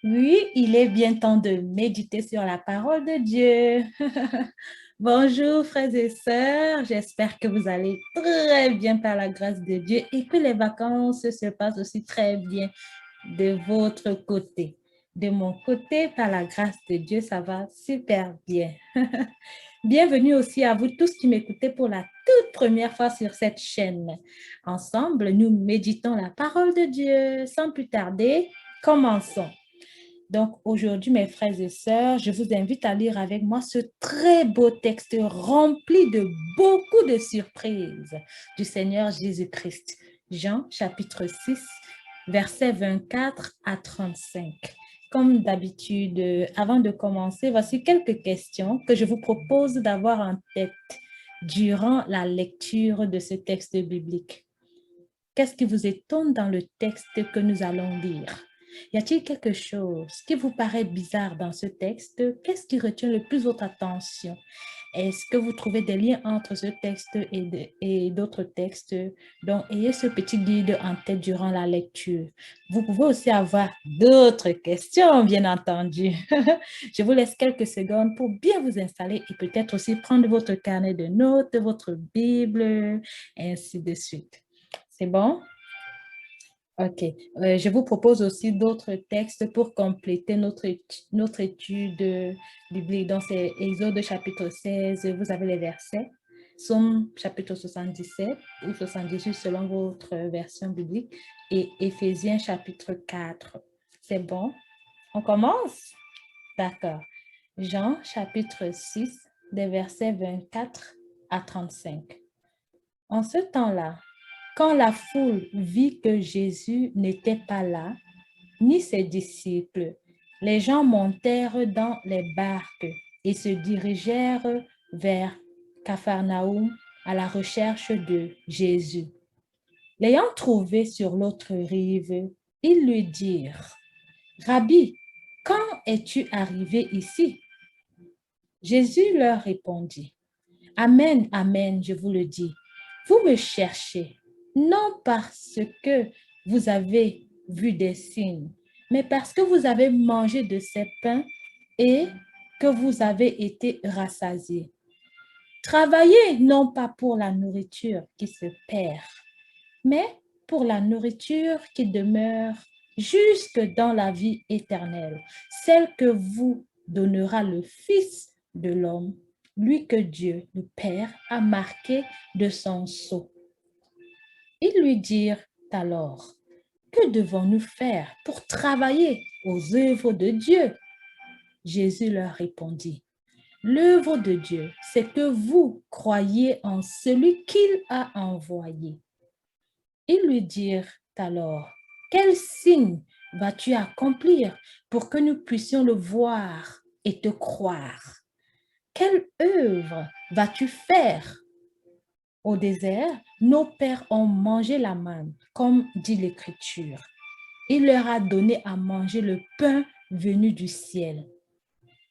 Oui, il est bien temps de méditer sur la parole de Dieu. Bonjour frères et sœurs, j'espère que vous allez très bien par la grâce de Dieu et que les vacances se passent aussi très bien de votre côté. De mon côté, par la grâce de Dieu, ça va super bien. Bienvenue aussi à vous tous qui m'écoutez pour la toute première fois sur cette chaîne. Ensemble, nous méditons la parole de Dieu. Sans plus tarder, commençons. Donc aujourd'hui, mes frères et sœurs, je vous invite à lire avec moi ce très beau texte rempli de beaucoup de surprises du Seigneur Jésus-Christ. Jean chapitre 6, versets 24 à 35. Comme d'habitude, avant de commencer, voici quelques questions que je vous propose d'avoir en tête durant la lecture de ce texte biblique. Qu'est-ce qui vous étonne dans le texte que nous allons lire? Y a-t-il quelque chose qui vous paraît bizarre dans ce texte? Qu'est-ce qui retient le plus votre attention? Est-ce que vous trouvez des liens entre ce texte et d'autres textes? Donc, ayez ce petit guide en tête durant la lecture. Vous pouvez aussi avoir d'autres questions, bien entendu. Je vous laisse quelques secondes pour bien vous installer et peut-être aussi prendre votre carnet de notes, votre Bible, ainsi de suite. C'est bon? OK. Je vous propose aussi d'autres textes pour compléter notre étude biblique. Donc, c'est Exode chapitre 16, vous avez les versets. Somme chapitre 77 ou 78 selon votre version biblique. Et Éphésiens chapitre 4. C'est bon? On commence? D'accord. Jean chapitre 6, des versets 24 à 35. En ce temps-là, quand la foule vit que Jésus n'était pas là, ni ses disciples, les gens montèrent dans les barques et se dirigèrent vers Capharnaüm à la recherche de Jésus. L'ayant trouvé sur l'autre rive, ils lui dirent, Rabbi, quand es-tu arrivé ici? Jésus leur répondit, Amen, amen, je vous le dis. Vous me cherchez, non parce que vous avez vu des signes, mais parce que vous avez mangé de ces pains et que vous avez été rassasiés. Travaillez non pas pour la nourriture qui se perd, mais pour la nourriture qui demeure jusque dans la vie éternelle, celle que vous donnera le Fils de l'homme, lui que Dieu, le Père, a marqué de son sceau. Ils lui dirent alors, que devons-nous faire pour travailler aux œuvres de Dieu? Jésus leur répondit, l'œuvre de Dieu, c'est que vous croyez en celui qu'il a envoyé. Ils lui dirent alors, quel signe vas-tu accomplir pour que nous puissions le voir et te croire? Quelle œuvre vas-tu faire? Au désert, nos pères ont mangé la manne, comme dit l'Écriture. Il leur a donné à manger le pain venu du ciel.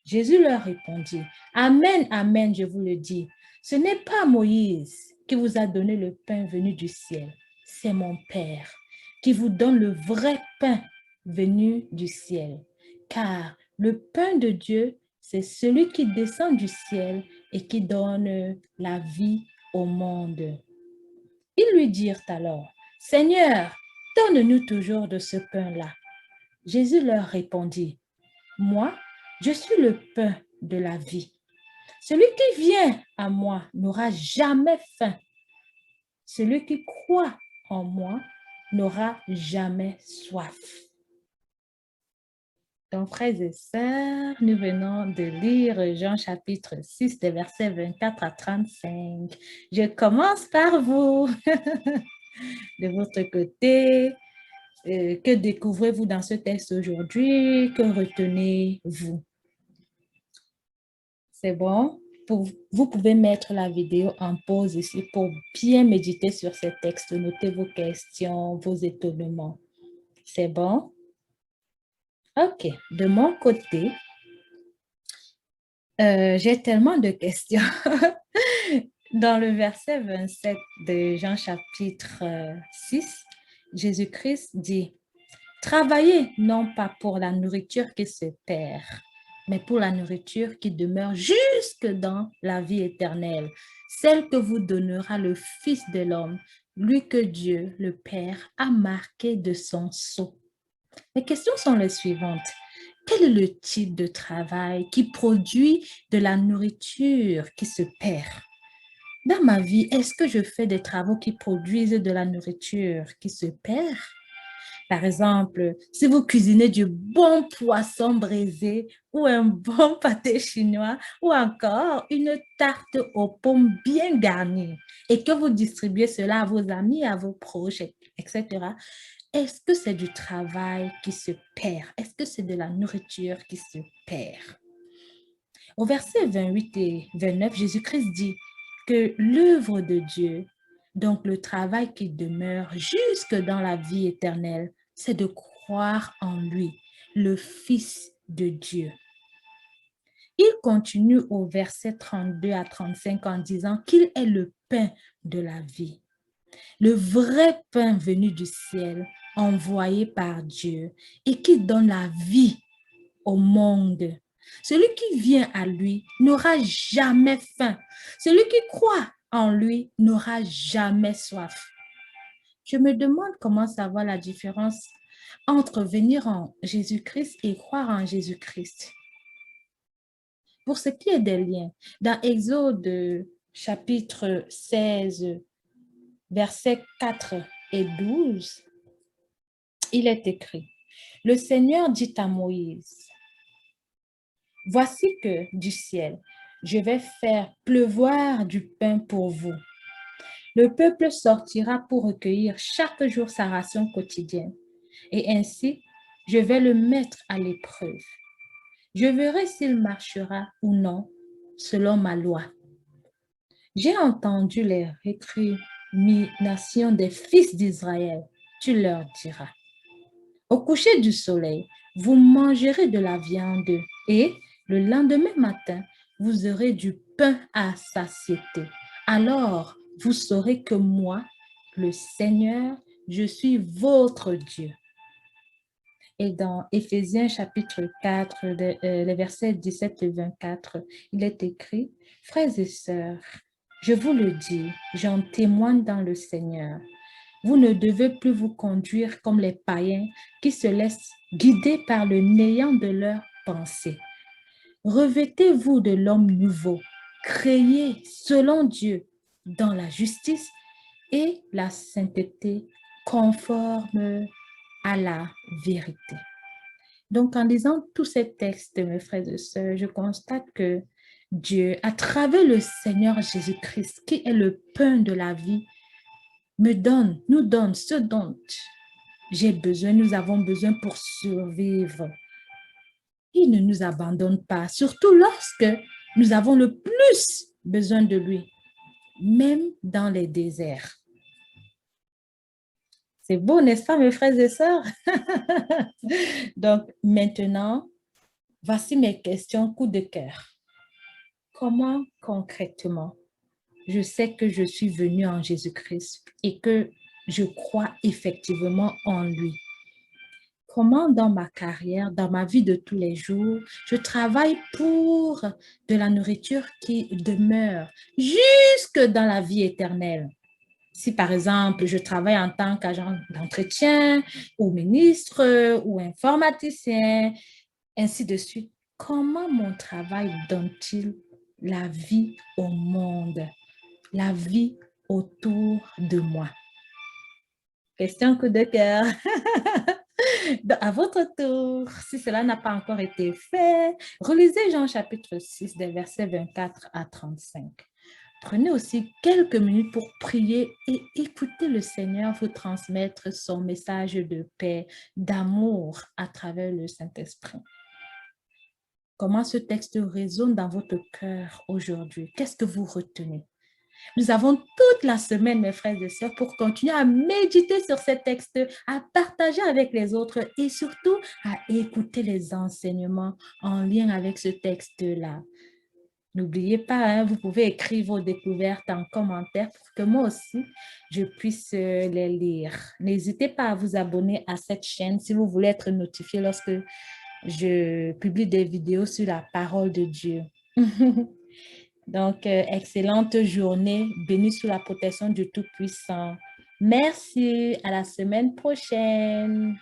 Jésus leur répondit, Amen, amen, je vous le dis, ce n'est pas Moïse qui vous a donné le pain venu du ciel, c'est mon Père qui vous donne le vrai pain venu du ciel. Car le pain de Dieu, c'est celui qui descend du ciel et qui donne la vie au monde. Ils lui dirent alors, Seigneur, donne-nous toujours de ce pain-là. Jésus leur répondit, moi, je suis le pain de la vie. Celui qui vient à moi n'aura jamais faim. Celui qui croit en moi n'aura jamais soif. Donc, frères et sœurs, nous venons de lire Jean chapitre 6, des versets 24 à 35. Je commence par vous. De votre côté, que découvrez-vous dans ce texte aujourd'hui? Que retenez-vous? C'est bon? Vous pouvez mettre la vidéo en pause ici pour bien méditer sur ces textes, noter vos questions, vos étonnements. C'est bon? OK. De mon côté, j'ai tellement de questions. Dans le verset 27 de Jean chapitre 6, Jésus-Christ dit, Travaillez non pas pour la nourriture qui se perd, mais pour la nourriture qui demeure jusque dans la vie éternelle, celle que vous donnera le Fils de l'homme, lui que Dieu, le Père, a marqué de son sceau. Les questions sont les suivantes. Quel est le type de travail qui produit de la nourriture qui se perd? Dans ma vie, est-ce que je fais des travaux qui produisent de la nourriture qui se perd? Par exemple, si vous cuisinez du bon poisson braisé ou un bon pâté chinois ou encore une tarte aux pommes bien garnie et que vous distribuez cela à vos amis, à vos proches, etc., est-ce que c'est du travail qui se perd? Est-ce que c'est de la nourriture qui se perd? Au verset 28 et 29, Jésus-Christ dit que l'œuvre de Dieu, donc le travail qui demeure jusque dans la vie éternelle, c'est de croire en lui, le Fils de Dieu. Il continue au verset 32 à 35 en disant qu'il est le pain de la vie, le vrai pain venu du ciel, envoyé par Dieu et qui donne la vie au monde. Celui qui vient à lui n'aura jamais faim. Celui qui croit en lui n'aura jamais soif. Je me demande comment savoir la différence entre venir en Jésus-Christ et croire en Jésus-Christ. Pour ce qui est des liens, dans Exode chapitre 16, versets 4 et 12, il est écrit, « Le Seigneur dit à Moïse, « Voici que du ciel, je vais faire pleuvoir du pain pour vous. Le peuple sortira pour recueillir chaque jour sa ration quotidienne. Et ainsi, je vais le mettre à l'épreuve. Je verrai s'il marchera ou non selon ma loi. J'ai entendu les récriminations des fils d'Israël. Tu leur diras. Au coucher du soleil, vous mangerez de la viande et le lendemain matin, vous aurez du pain à satiété. Alors, vous saurez que moi, le Seigneur, je suis votre Dieu. » Et dans Éphésiens chapitre 4, les versets 17 et 24, il est écrit, « Frères et sœurs, je vous le dis, j'en témoigne dans le Seigneur. Vous ne devez plus vous conduire comme les païens qui se laissent guider par le néant de leurs pensées. Revêtez-vous de l'homme nouveau, créé selon Dieu dans la justice et la sainteté conforme à la vérité. » Donc, en lisant tous ces textes, mes frères et sœurs, je constate que Dieu, à travers le Seigneur Jésus-Christ, qui est le pain de la vie, nous donne ce dont j'ai besoin, nous avons besoin pour survivre. Il ne nous abandonne pas, surtout lorsque nous avons le plus besoin de lui, même dans les déserts. C'est beau, n'est-ce pas, mes frères et sœurs? Donc, maintenant, voici mes questions coup de cœur. Comment concrètement je sais que je suis venue en Jésus-Christ et que je crois effectivement en lui? Comment dans ma carrière, dans ma vie de tous les jours, je travaille pour de la nourriture qui demeure jusque dans la vie éternelle? Si par exemple, je travaille en tant qu'agent d'entretien ou ministre ou informaticien, ainsi de suite, comment mon travail donne-t-il la vie au monde, la vie autour de moi? Question coup de cœur. À votre tour, si cela n'a pas encore été fait, relisez Jean chapitre 6 des versets 24 à 35. Prenez aussi quelques minutes pour prier et écouter le Seigneur vous transmettre son message de paix, d'amour à travers le Saint-Esprit. Comment ce texte résonne dans votre cœur aujourd'hui? Qu'est-ce que vous retenez? Nous avons toute la semaine, mes frères et sœurs, pour continuer à méditer sur ces textes, à partager avec les autres et surtout à écouter les enseignements en lien avec ce texte-là. N'oubliez pas, hein, vous pouvez écrire vos découvertes en commentaire pour que moi aussi, je puisse les lire. N'hésitez pas à vous abonner à cette chaîne si vous voulez être notifié lorsque je publie des vidéos sur la parole de Dieu. Donc, excellente journée, bénie sous la protection du Tout-Puissant. Merci, à la semaine prochaine.